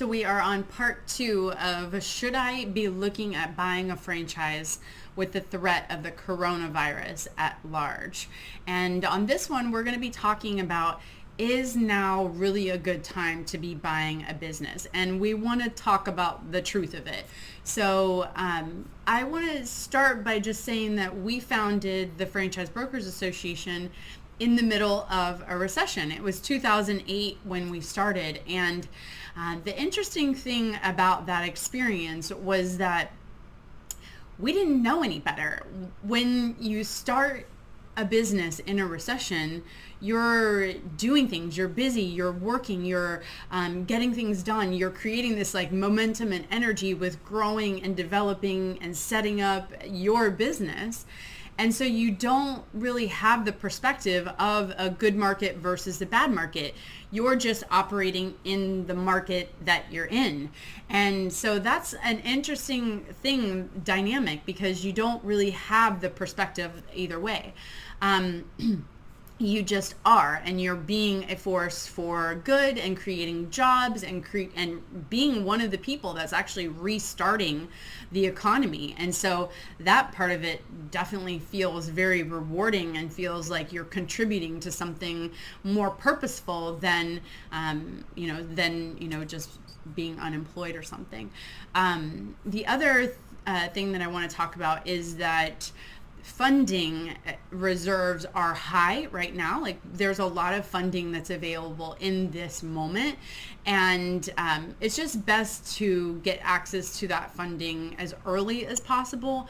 So we are on part 2 of should I be looking at buying a franchise with the threat of the coronavirus at large? And on this one, we're going to be talking about is now really a good time to be buying a business? And we want to talk about the truth of it. So I want to start by just saying that we founded the Franchise Brokers Association in the middle of a recession. It was 2008 when we started, and the interesting thing about that experience was that we didn't know any better. When you start a business in a recession, you're doing things, you're busy, you're working, you're getting things done, you're creating this like momentum and energy with growing and developing and setting up your business. And so you don't really have the perspective of a good market versus the bad market. You're just operating in the market that you're in. And so that's an interesting dynamic, because you don't really have the perspective either way. You just are, and you're being a force for good and creating jobs and being one of the people that's actually restarting the economy. And so that part of it definitely feels very rewarding and feels like you're contributing to something more purposeful than just being unemployed or something. The other thing that I want to talk about is that funding reserves are high right now. Like, there's a lot of funding that's available in this moment, and it's just best to get access to that funding as early as possible,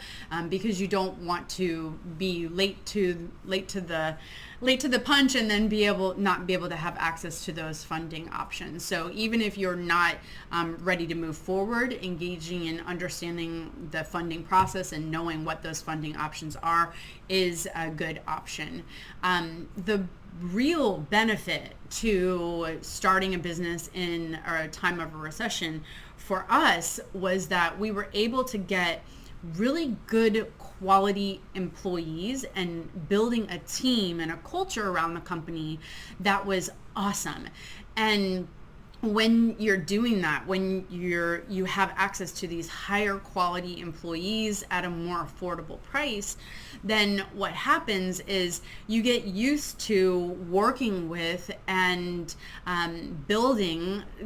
because you don't want to be late to the punch and then not be able to have access to those funding options. So even if you're not ready to move forward, engaging in understanding the funding process and knowing what those funding options are is a good option. The real benefit to starting a business in a time of a recession for us was that we were able to get really good quality employees and building a team and a culture around the company that was awesome. And when you're doing that, when you have access to these higher quality employees at a more affordable price, then what happens is you get used to working with and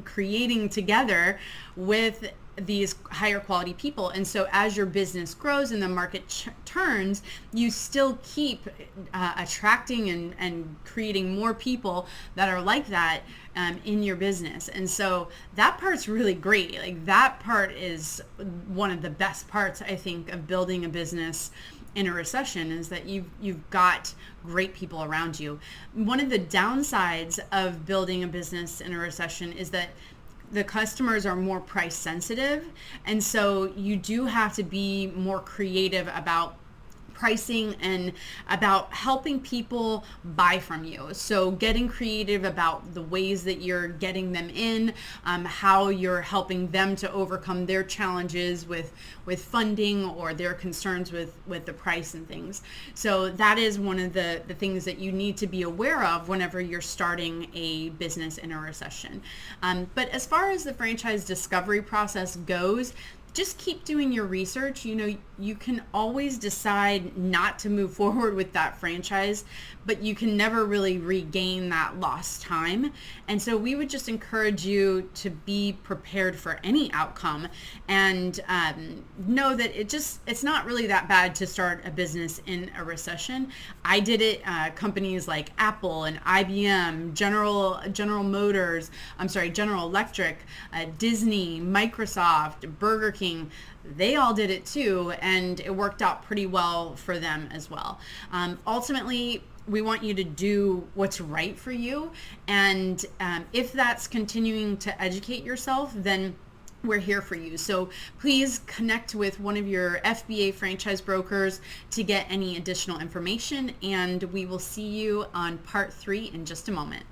creating together with these higher quality people. And so as your business grows and the market turns, you still keep attracting and creating more people that are like that in your business. And so that part's really great. Like, that part is one of the best parts, I think, of building a business in a recession, is that you've got great people around you. One of the downsides of building a business in a recession is that the customers are more price sensitive, and so you do have to be more creative about pricing and about helping people buy from you. So getting creative about the ways that you're getting them in, how you're helping them to overcome their challenges with funding or their concerns with the price and things. So that is one of the things that you need to be aware of whenever you're starting a business in a recession. But as far as the franchise discovery process goes, just keep doing your research. You can always decide not to move forward with that franchise, but you can never really regain that lost time. And so we would just encourage you to be prepared for any outcome, and know that it's not really that bad to start a business in a recession. I did it. Companies like Apple and IBM, General Electric, Disney, Microsoft, Burger King, they all did it too, and it worked out pretty well for them as well. Ultimately, we want you to do what's right for you, and if that's continuing to educate yourself, then we're here for you. So please connect with one of your FBA franchise brokers to get any additional information, and we will see you on part 3 in just a moment.